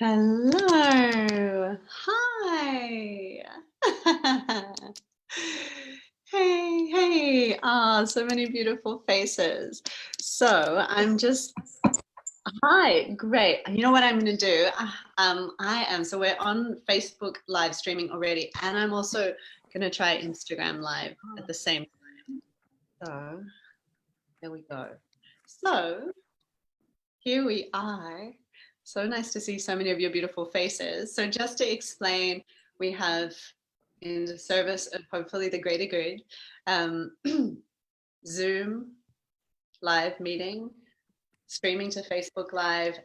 Hello. Hi. Hey, hey. Ah, so many beautiful faces. So hi, great. You know what I'm going to do? So we're on Facebook live streaming already, and I'm also going to try Instagram live at the same time. So there we go. So here we are. So nice to see so many of your beautiful faces. So just to explain, we have in the service of hopefully the greater good, Zoom live meeting, streaming to Facebook Live,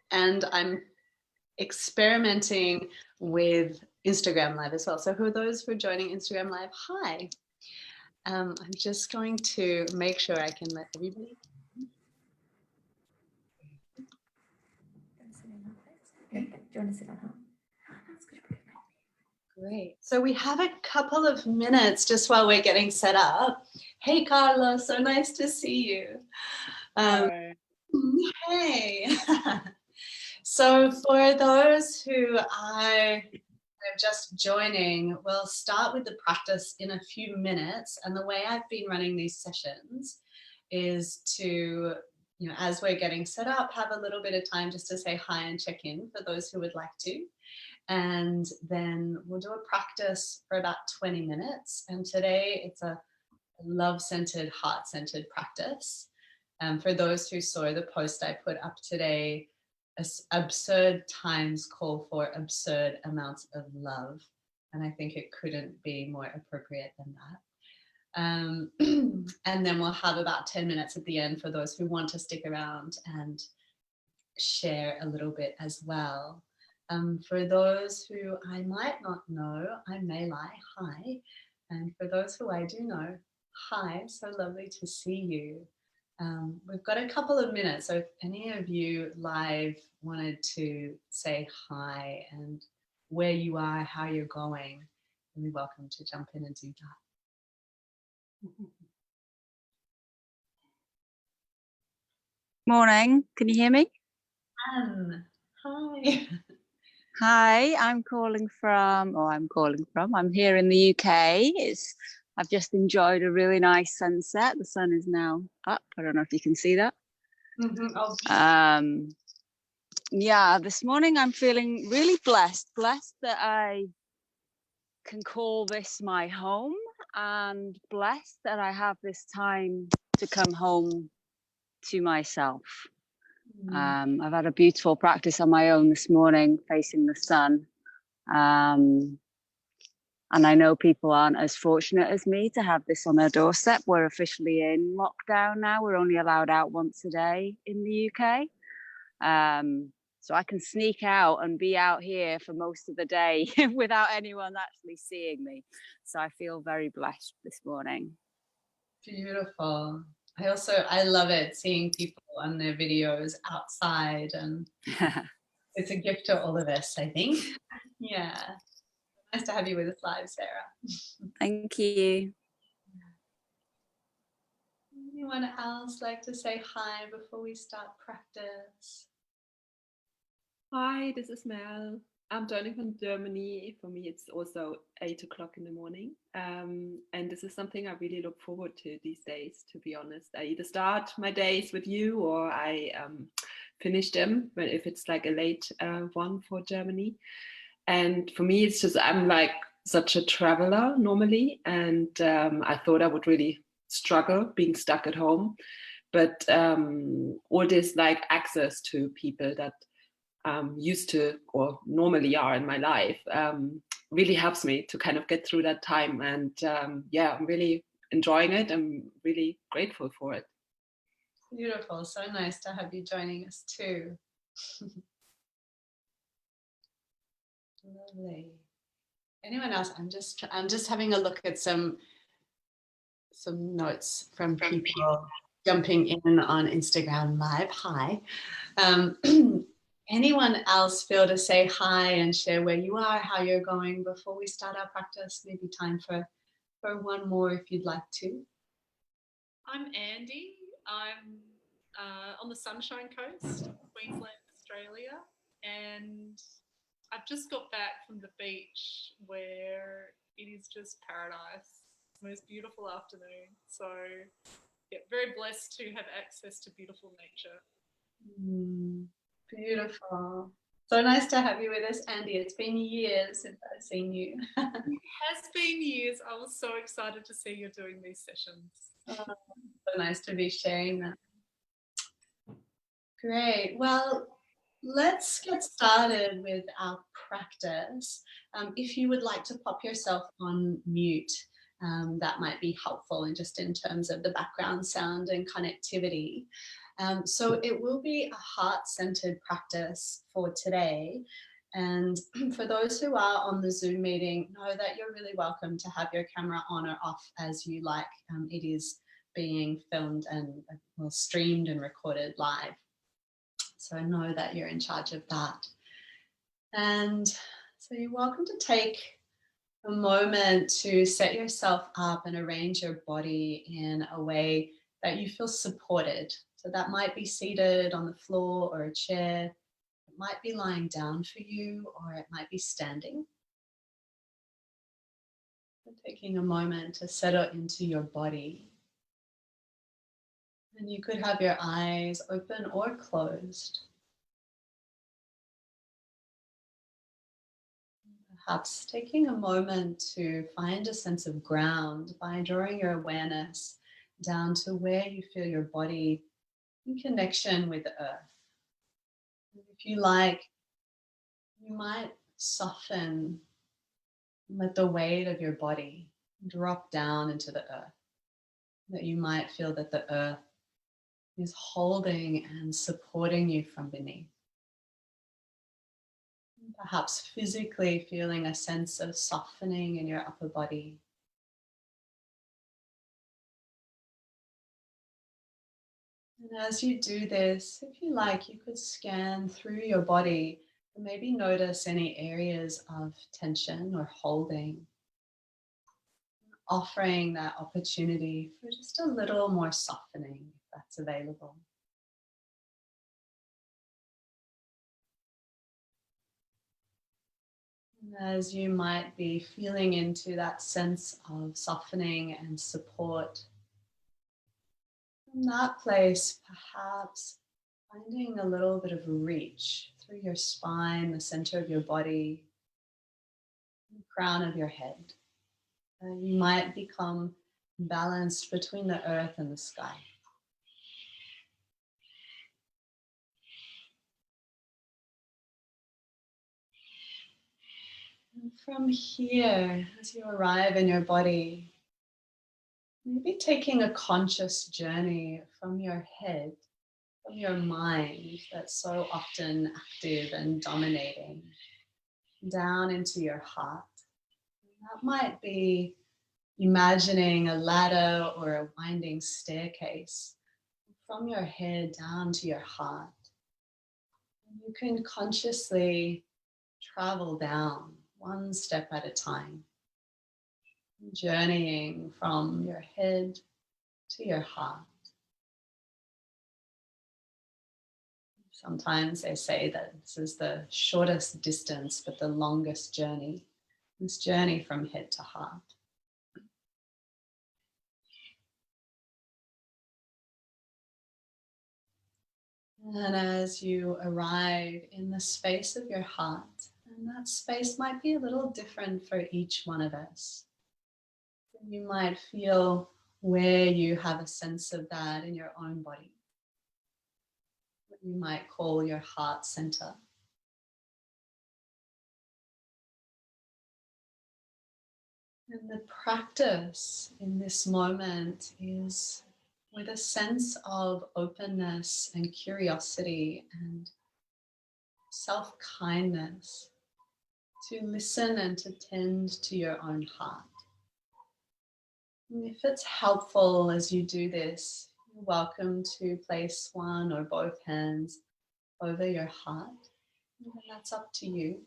and I'm experimenting with Instagram Live as well. So who are those who are joining Instagram Live? Hi. I'm just going to make sure I can let everybody. Okay. Do you want to sit on her? Great. So we have a couple of minutes just while we're getting set up. Hey, Carlos, so nice to see you. Hey. So for those who are just joining, we'll start with the practice in a few minutes. And the way I've been running these sessions is to, as we're getting set up, have a little bit of time just to say hi and check in for those who would like to. And then we'll do a practice for about 20 minutes. And today it's a love-centered, heart-centered practice. For those who saw the post I put up today, absurd times call for absurd amounts of love. And I think it couldn't be more appropriate than that. And then we'll have about 10 minutes at the end for those who want to stick around and share a little bit as well. For those who I might not know, I'm Mei Lai, hi. And for those who I do know, hi, so lovely to see you. We've got a couple of minutes, so if any of you live wanted to say hi and where you are, how you're going, you're welcome to jump in and do that. Morning, can you hear me? Anne, hi. Hi, I'm here in the UK. I've just enjoyed a really nice sunset. The sun is now up. I don't know if you can see that. Yeah, this morning I'm feeling really blessed that I can call this my home, and blessed that I have this time to come home to myself. I've had a beautiful practice on my own this morning, facing the sun. And I know people aren't as fortunate as me to have this on their doorstep. We're officially in lockdown now. We're only allowed out once a day in the UK. So I can sneak out and be out here for most of the day without anyone actually seeing me. So I feel very blessed this morning. Beautiful. I love it seeing people on their videos outside, and it's a gift to all of us, I think. Yeah. Nice to have you with us live, Sarah. Thank you. Anyone else like to say hi before we start practice? Hi, this is Mel. I'm joining from Germany. For me, it's also 8 o'clock in the morning. And this is something I really look forward to these days, to be honest. I either start my days with you or I finish them, but if it's like a late one for Germany. And for me, it's just, I'm like such a traveler normally. And I thought I would really struggle being stuck at home. But all this like access to people that used to or normally are in my life really helps me to kind of get through that time. And yeah, I'm really enjoying it. I'm really grateful for it. Beautiful. So nice to have you joining us too. Lovely. Anyone else? I'm just having a look at some notes from people jumping in on Instagram Live. Hi. Anyone else feel to say hi and share where you are, how you're going before we start our practice? Maybe time for one more if you'd like to. I'm Andy. I'm on the Sunshine Coast, Queensland, Australia. and I've just got back from the beach where it is just paradise, most beautiful afternoon. So yeah, very blessed to have access to beautiful nature. Beautiful. So nice to have you with us, Andy. It's been years since I've seen you. It has been years. I was so excited to see you doing these sessions. So nice to be sharing that. Great. Well, let's get started with our practice. If you would like to pop yourself on mute, that might be helpful and just in terms of the background sound and connectivity. So it will be a heart-centered practice for today. And for those who are on the Zoom meeting, know that you're really welcome to have your camera on or off as you like. It is being filmed and streamed and recorded live. So know that you're in charge of that. And so you're welcome to take a moment to set yourself up and arrange your body in a way that you feel supported. So that might be seated on the floor or a chair. It might be lying down for you, or it might be standing. So taking a moment to settle into your body. And you could have your eyes open or closed. Perhaps taking a moment to find a sense of ground by drawing your awareness down to where you feel your body in connection with the earth. And if you like, you might soften, let the weight of your body drop down into the earth. That you might feel that the earth is holding and supporting you from beneath. Perhaps physically feeling a sense of softening in your upper body. And as you do this, if you like, you could scan through your body and maybe notice any areas of tension or holding, offering that opportunity for just a little more softening if that's available. As you might be feeling into that sense of softening and support, from that place, perhaps finding a little bit of reach through your spine, the center of your body, the crown of your head. You might become balanced between the earth and the sky. And from here, as you arrive in your body, maybe taking a conscious journey from your head, from your mind that's so often active and dominating, down into your heart. And that might be imagining a ladder or a winding staircase from your head down to your heart. And you can consciously travel down one step at a time, journeying from your head to your heart. Sometimes they say that this is the shortest distance, but the longest journey, this journey from head to heart. And as you arrive in the space of your heart, and that space might be a little different for each one of us. You might feel where you have a sense of that in your own body. What you might call your heart center. And the practice in this moment is with a sense of openness and curiosity and self-kindness to listen and to tend to your own heart. And if it's helpful as you do this, you're welcome to place one or both hands over your heart. And that's up to you.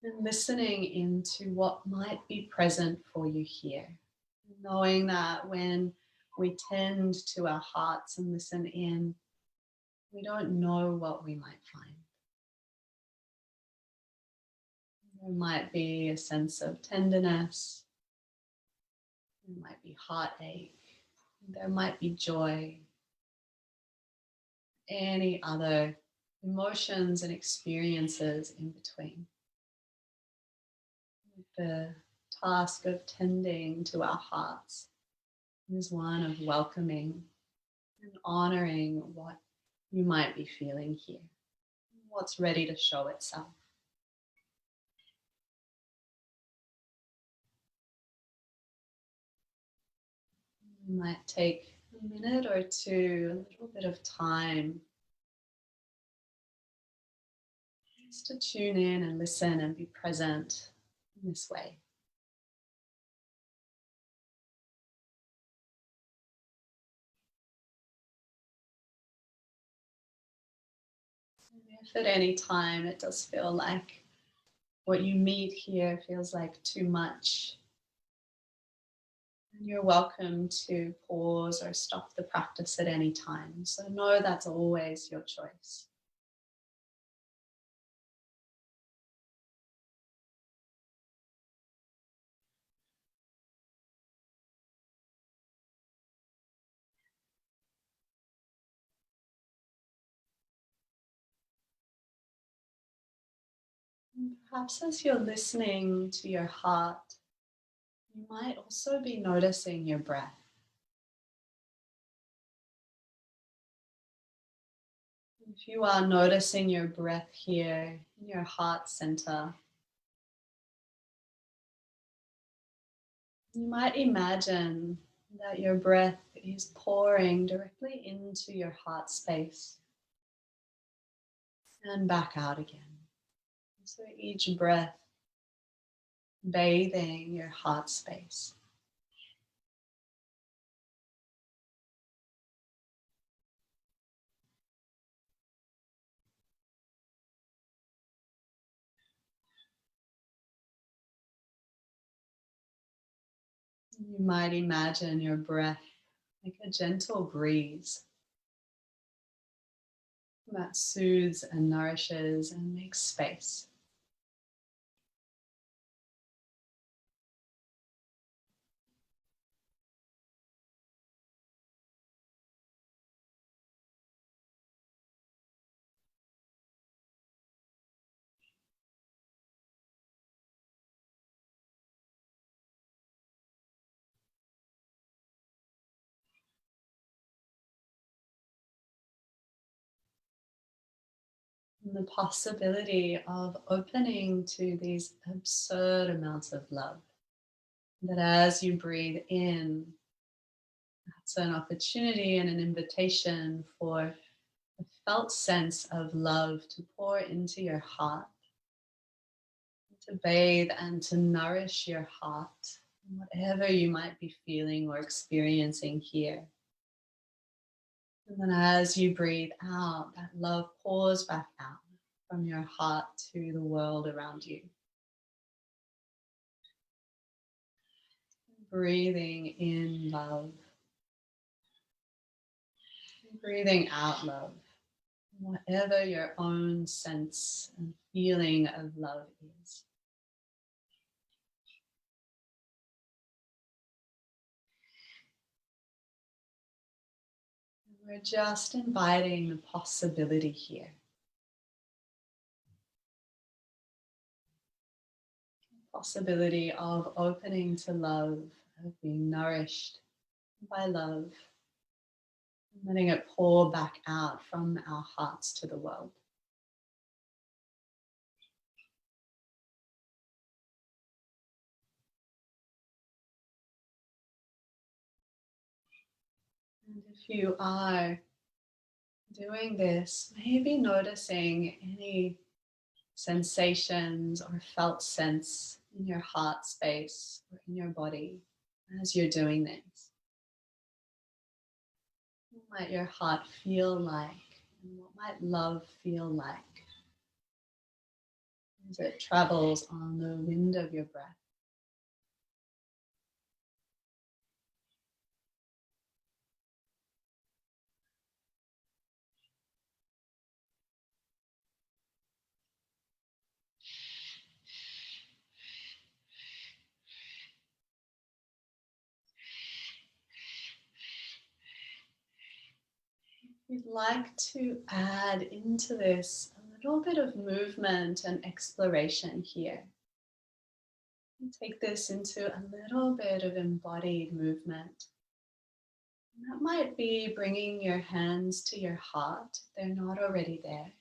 And listening into what might be present for you here. Knowing that when we tend to our hearts and listen in, We don't know what we might find. There might be a sense of tenderness. There might be heartache. There might be joy. Any other emotions and experiences in between. The task of tending to our hearts is one of welcoming and honoring what you might be feeling here, what's ready to show itself. You might take a minute or two, a little bit of time just to tune in and listen and be present in this way. If at any time it does feel like what you meet here feels like too much, you're welcome to pause or stop the practice at any time. So know that's always your choice. And perhaps as you're listening to your heart, you might also be noticing your breath. If you are noticing your breath here in your heart center, you might imagine that your breath is pouring directly into your heart space and back out again. So each breath bathing your heart space. You might imagine your breath like a gentle breeze that soothes and nourishes and makes space. And the possibility of opening to these absurd amounts of love. That as you breathe in, that's an opportunity and an invitation for a felt sense of love to pour into your heart, to bathe and to nourish your heart, whatever you might be feeling or experiencing here. And then as you breathe out, that love pours back out from your heart to the world around you. Breathing in love. Breathing out love. Whatever your own sense and feeling of love is. We're just inviting the possibility here. Possibility of opening to love, of being nourished by love, and letting it pour back out from our hearts to the world. And if you are doing this, maybe noticing any sensations or felt sense in your heart space or in your body as you're doing this. What might your heart feel like? And what might love feel like as it travels on the wind of your breath? You'd like to add into this a little bit of movement and exploration here. You take this into a little bit of embodied movement. And that might be bringing your hands to your heart if they're not already there.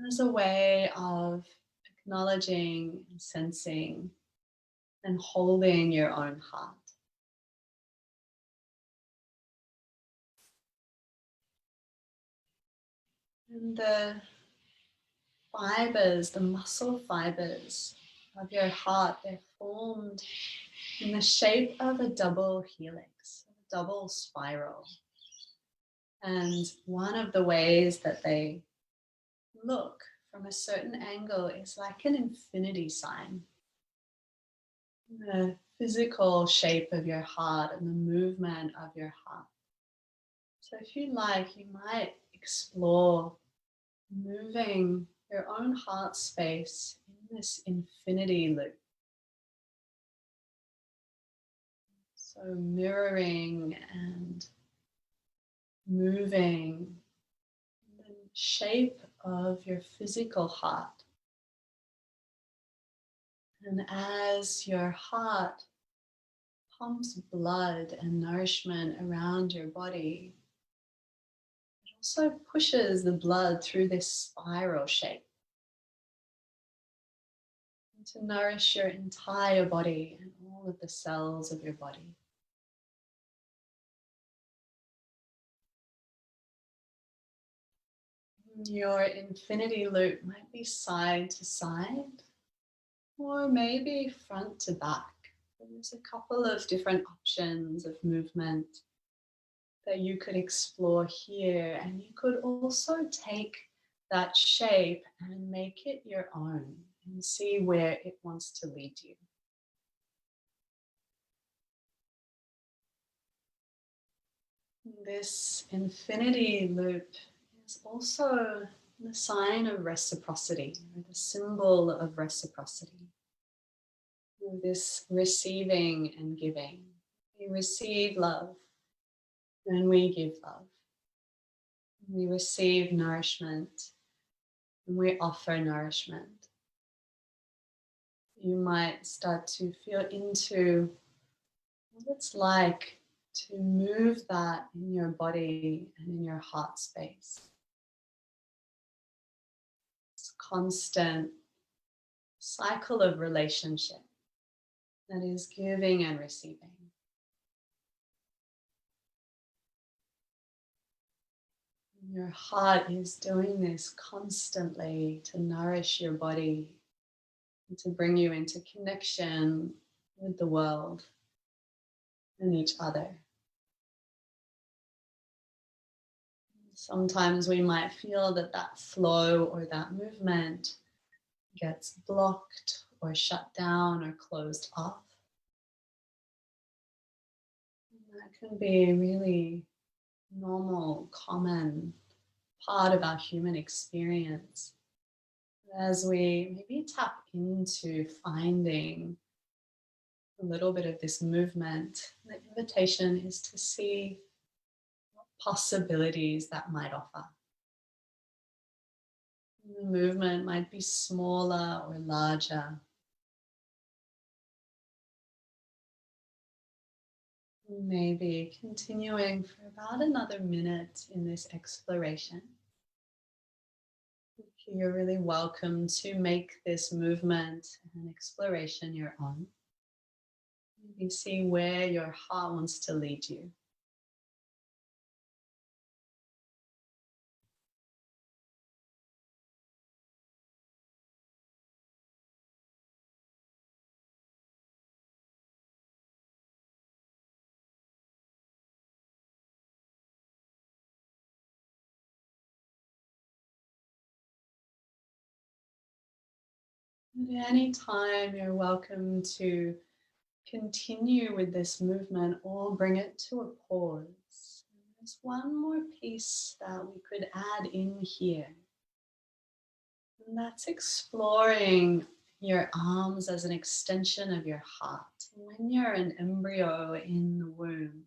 As a way of acknowledging and sensing and holding your own heart. And the fibers, the muscle fibers of your heart, they're formed in the shape of a double helix, a double spiral. And one of the ways that they look from a certain angle is like an infinity sign. The physical shape of your heart and the movement of your heart. So if you like, you might explore moving your own heart space in this infinity loop. So mirroring and moving the shape of your physical heart. And as your heart pumps blood and nourishment around your body, it also pushes the blood through this spiral shape to nourish your entire body and all of the cells of your body. Your infinity loop might be side to side, or maybe front to back. There's a couple of different options of movement that you could explore here, and you could also take that shape and make it your own and see where it wants to lead you. This infinity loop is also the sign of reciprocity, or the symbol of reciprocity. This receiving and giving. We receive love and we give love. We receive nourishment and we offer nourishment. You might start to feel into what it's like to move that in your body and in your heart space. It's a constant cycle of relationship that is giving and receiving. Your heart is doing this constantly to nourish your body and to bring you into connection with the world and each other. Sometimes we might feel that that flow or that movement gets blocked or shut down or closed off. And that can be a really normal, common part of our human experience. As we maybe tap into finding a little bit of this movement, the invitation is to see what possibilities that might offer. The movement might be smaller or larger. Maybe continuing for about another minute in this exploration. You're really welcome to make this movement and exploration your own. Maybe see where your heart wants to lead you. At any time, you're welcome to continue with this movement or bring it to a pause. There's one more piece that we could add in here. And that's exploring your arms as an extension of your heart. When you're an embryo in the womb,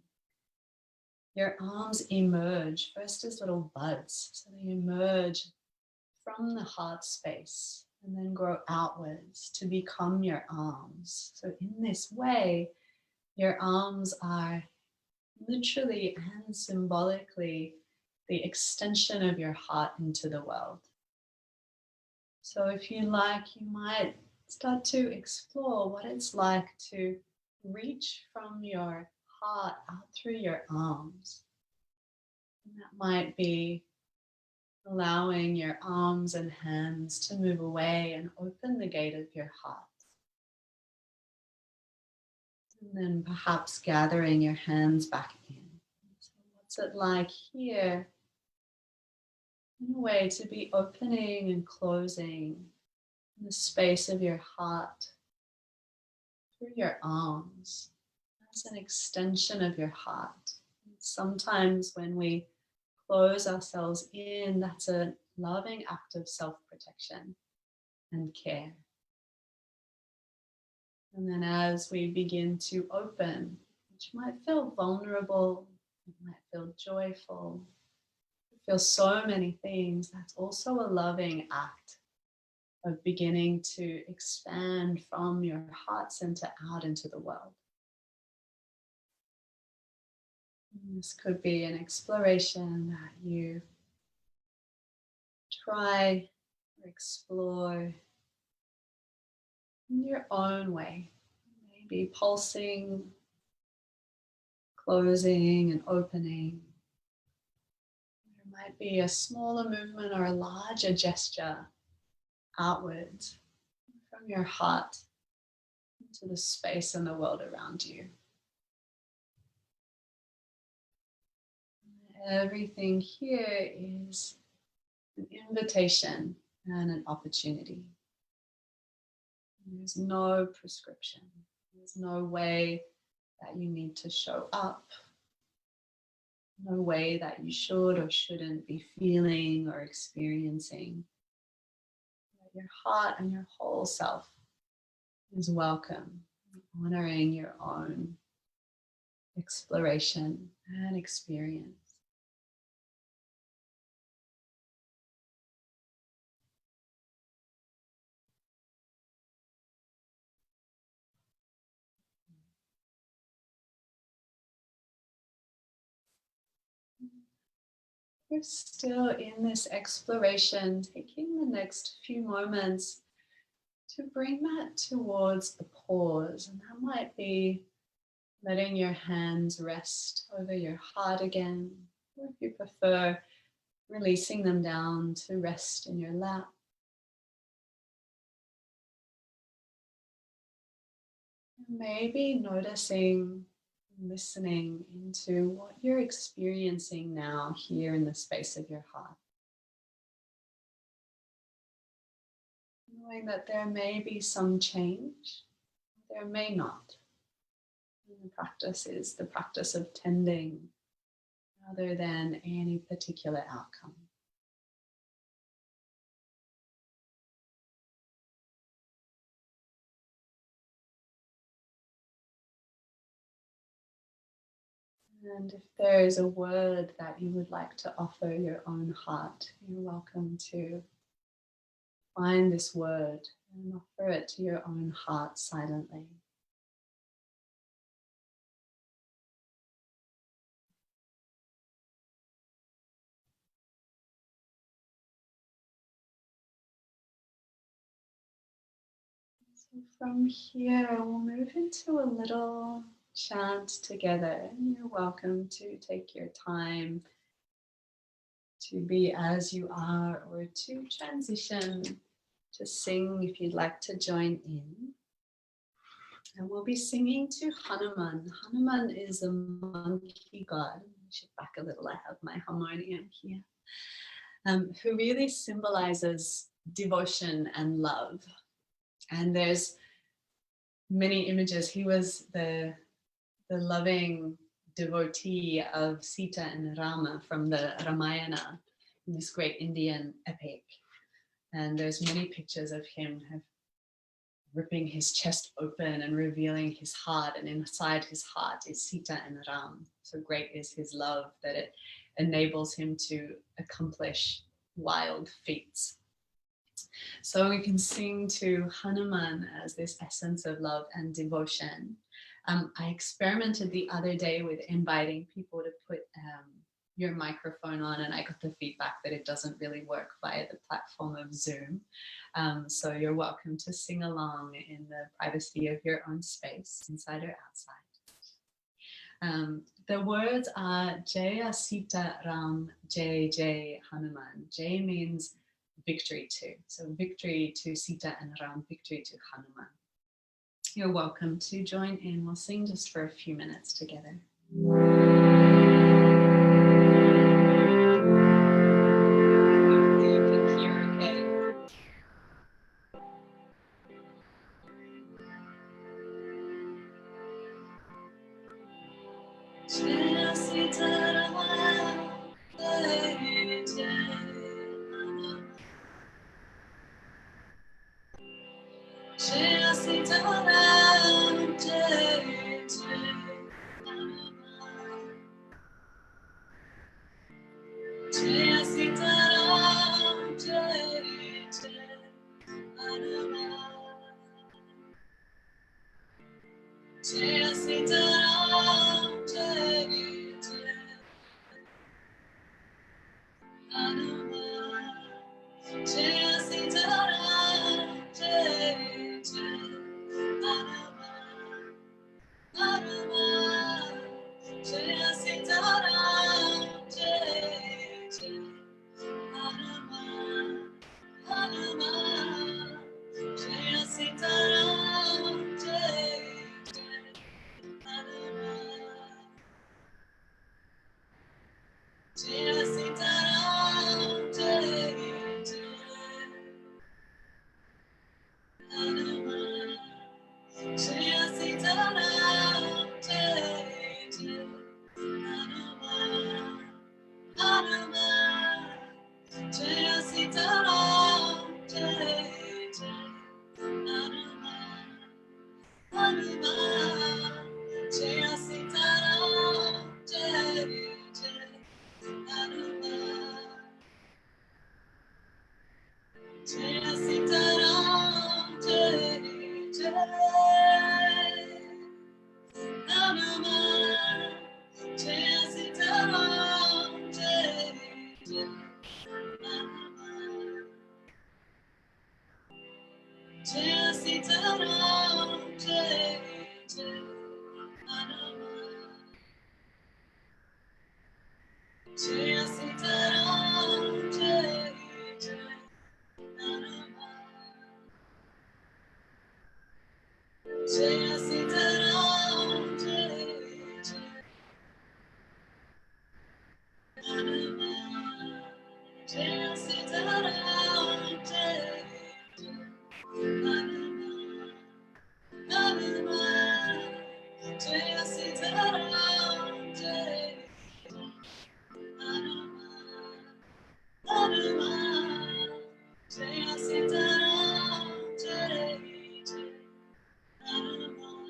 your arms emerge first as little buds. So they emerge from the heart space and then grow outwards to become your arms. So in this way, your arms are literally and symbolically the extension of your heart into the world. So if you like, you might start to explore what it's like to reach from your heart out through your arms. And that might be allowing your arms and hands to move away and open the gate of your heart. And then perhaps gathering your hands back in. So what's it like here, in a way, to be opening and closing in the space of your heart through your arms as an extension of your heart. And sometimes when we close ourselves in, that's a loving act of self-protection and care. And then as we begin to open, which might feel vulnerable, it might feel joyful, feel so many things, that's also a loving act of beginning to expand from your heart center out into the world. And this could be an exploration that you try or explore in your own way, maybe pulsing, closing and opening. There might be a smaller movement or a larger gesture outwards from your heart into the space and the world around you. Everything here is an invitation and an opportunity. There's no prescription. There's no way that you need to show up. No way that you should or shouldn't be feeling or experiencing. Your heart and your whole self is welcome, honoring your own exploration and experience. We're still in this exploration, taking the next few moments to bring that towards the pause. And that might be letting your hands rest over your heart again, or if you prefer, releasing them down to rest in your lap. And maybe noticing, listening into what you're experiencing now here in the space of your heart. Knowing that there may be some change, there may not. And the practice is the practice of tending rather than any particular outcome. And if there is a word that you would like to offer your own heart, you're welcome to find this word and offer it to your own heart silently. So from here, we'll move into a little chant together. You're welcome to take your time to be as you are, or to transition to sing if you'd like to join in. And we'll be singing to Hanuman. Hanuman is a monkey god. I should back a little, I have my harmonium here. Who really symbolizes devotion and love. And there's many images. He was the loving devotee of Sita and Rama from the Ramayana, this great Indian epic. And there's many pictures of him ripping his chest open and revealing his heart, and inside his heart is Sita and Ram. So great is his love that it enables him to accomplish wild feats. So we can sing to Hanuman as this essence of love and devotion. I experimented the other day with inviting people to put your microphone on, and I got the feedback that it doesn't really work via the platform of Zoom. So you're welcome to sing along in the privacy of your own space, inside or outside. The words are Jaya Sita Ram Jai Jai Hanuman. Jai means victory to. So victory to Sita and Ram, victory to Hanuman. You're welcome to join in. We'll sing just for a few minutes together. Hopefully you can hear okay. Jaya Sita Ram Jai Jai Hanuman. Jaya Sita Ram Jai Jai Hanuman. Jaya Sita Ram Jai Jai Hanuman. Jaya Sita Ram Jai Jai Hanuman. Jaya Sita Ram Jai Jai Hanuman. Hanuman. Jaya Sita Ram Jai Jai Hanuman. Hanuman. Jaya Sita Ram Jai Jai Hanuman. Jaya Sita Ram Jai Jai Hanuman. Jaya Sita Ram Jai Jai Hanuman. Hanuman. Jaya Sita Ram Jai Jai Hanuman. Hanuman. Jaya Sita Ram Jai Jai Hanuman. Jaya Sita Ram Jai Jai Hanuman. Jaya Sita Ram Jai Jai Hanuman. Jaya Sita Ram Jai Jai Hanuman. Jaya Sita Ram Jai Jai Hanuman. Jaya Sita Ram Jai Jai Hanuman. Jaya Sita Ram Jai Jai Hanuman. Hanuman. Jaya Sita Ram Jai Jai Hanuman. Hanuman. Jaya Sita Ram Jai Jai Hanuman.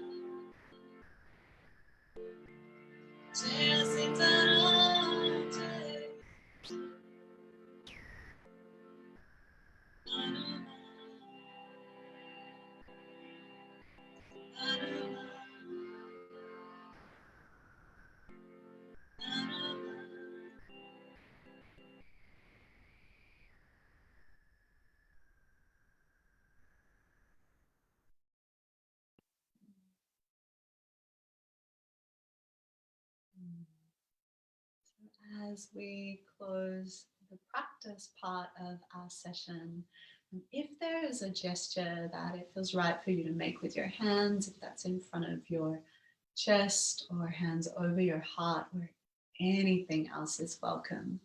Jaya Sita Ram Jai Hanuman. Hanuman. Hanuman. As we close the practice part of our session, if there is a gesture that it feels right for you to make with your hands, if that's in front of your chest or hands over your heart, or anything else is welcome,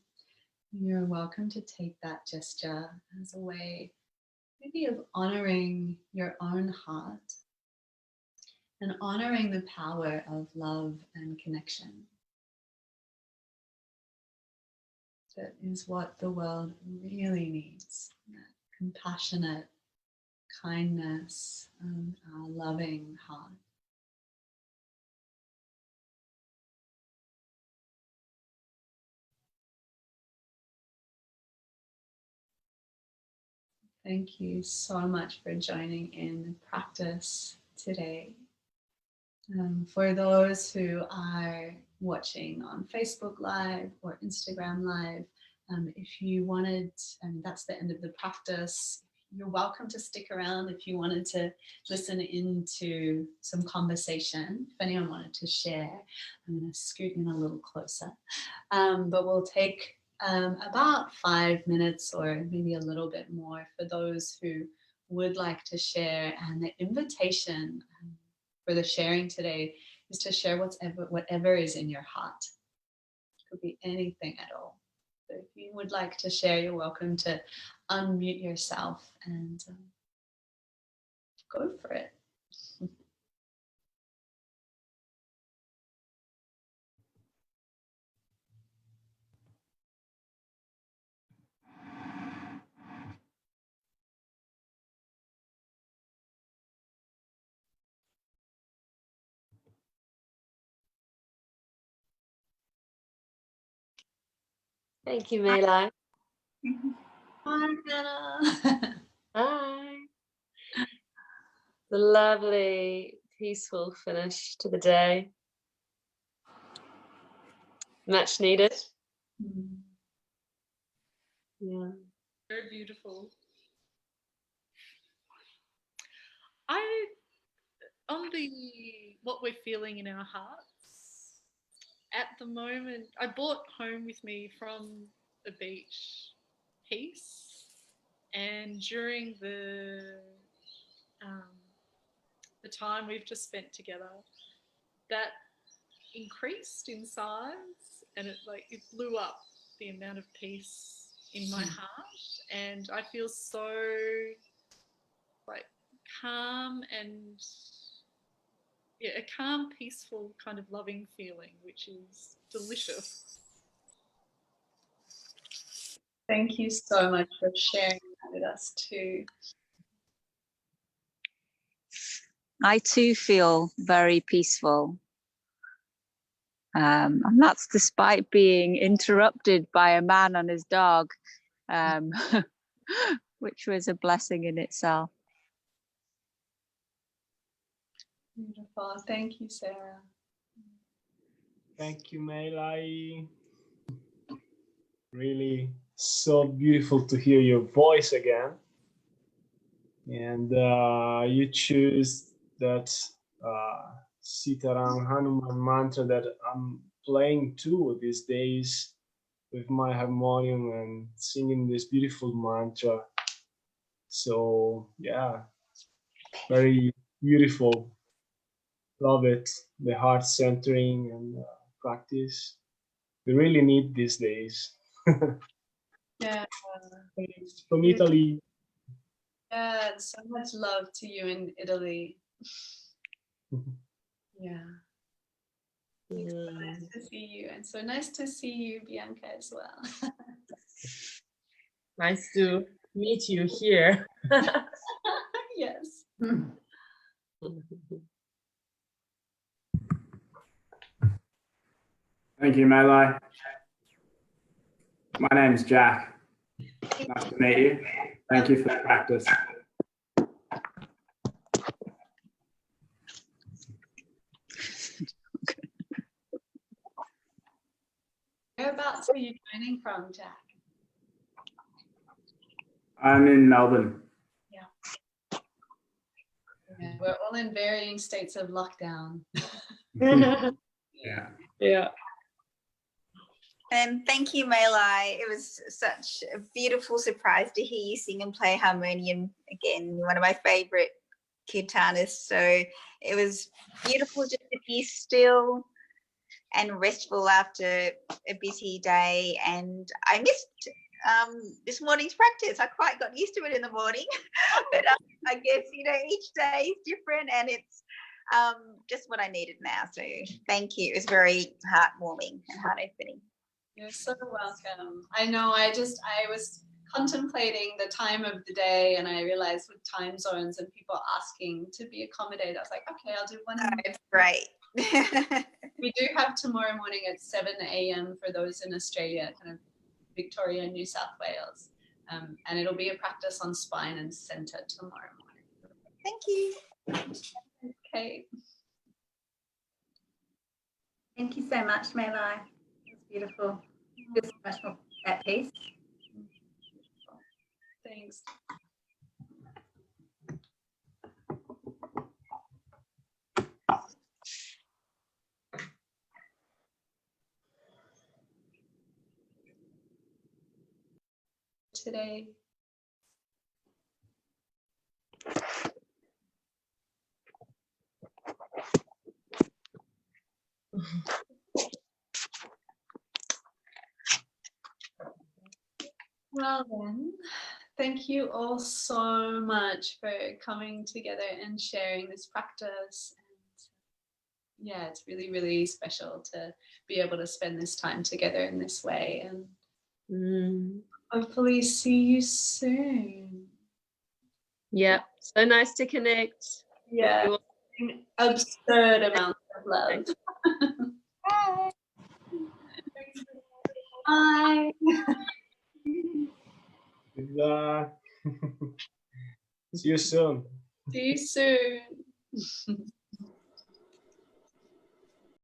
you're welcome to take that gesture as a way maybe of honoring your own heart and honoring the power of love and connection. That is what the world really needs, that compassionate, kindness, and our loving heart. Thank you so much for joining in the practice today. For those who are watching on Facebook Live or Instagram Live, if you wanted, that's the end of the practice. You're welcome to stick around if you wanted to listen into some conversation. If anyone wanted to share, I'm going to scoot in a little closer. But we'll take about 5 minutes or maybe a little bit more for those who would like to share. And the invitation for the sharing today is to share whatever is in your heart. It could be anything at all. So if you would like to share, you're welcome to unmute yourself and go for it. Thank you, Mei Lai. Hi, Hannah. Hi. The lovely, peaceful finish to the day. Much needed. Yeah. Very beautiful. On what we're feeling in our hearts, at the moment, I brought home with me from the beach peace, and during the time we've just spent together, that increased in size, and it blew up the amount of peace in my heart, and I feel so calm and a calm, peaceful kind of loving feeling, which is delicious. Thank you so much for sharing that with us too. I too feel very peaceful. And that's despite being interrupted by a man and his dog, which was a blessing in itself. Beautiful. Thank you, Sarah. Thank you, Mei Lai. Really so beautiful to hear your voice again. And you choose that Sitaram Hanuman mantra that I'm playing too these days with my harmonium and singing this beautiful mantra. So yeah, very beautiful. Love it. The heart centering and practice. We really need these days. Yeah. Thanks from Italy. Yeah, so much love to you in Italy. Yeah. It's so nice to see you, and so nice to see you, Bianca, as well. Nice to meet you here. Yes. Thank you, Mei Lai. My name is Jack. Nice to meet you. Thank you for the practice. Whereabouts are you joining from, Jack? I'm in Melbourne. Yeah, we're all in varying states of lockdown. Yeah. And thank you, Mei Lai. It was such a beautiful surprise to hear you sing and play harmonium again, one of my favorite kirtanists. So it was beautiful just to be still and restful after a busy day. And I missed this morning's practice. I quite got used to it in the morning, but I guess, each day is different, and it's just what I needed now. So thank you. It was very heartwarming and heart-opening. You're so welcome. I know, I was contemplating the time of the day, and I realized with time zones and people asking to be accommodated, I was like, okay, I'll do one. It's great. We do have tomorrow morning at 7 a.m. for those in Australia, kind of Victoria, New South Wales. And it'll be a practice on spine and center tomorrow morning. Thank you. Okay. Thank you so much, Mei Lai. It was beautiful. Just so much more at peace. Thanks. Today. Well then, thank you all so much for coming together and sharing this practice. And yeah, it's really, really special to be able to spend this time together in this way, and hopefully see you soon. Yeah, so nice to connect. Yeah, absurd amounts of love. Bye. Goodbye. See you soon. See you soon.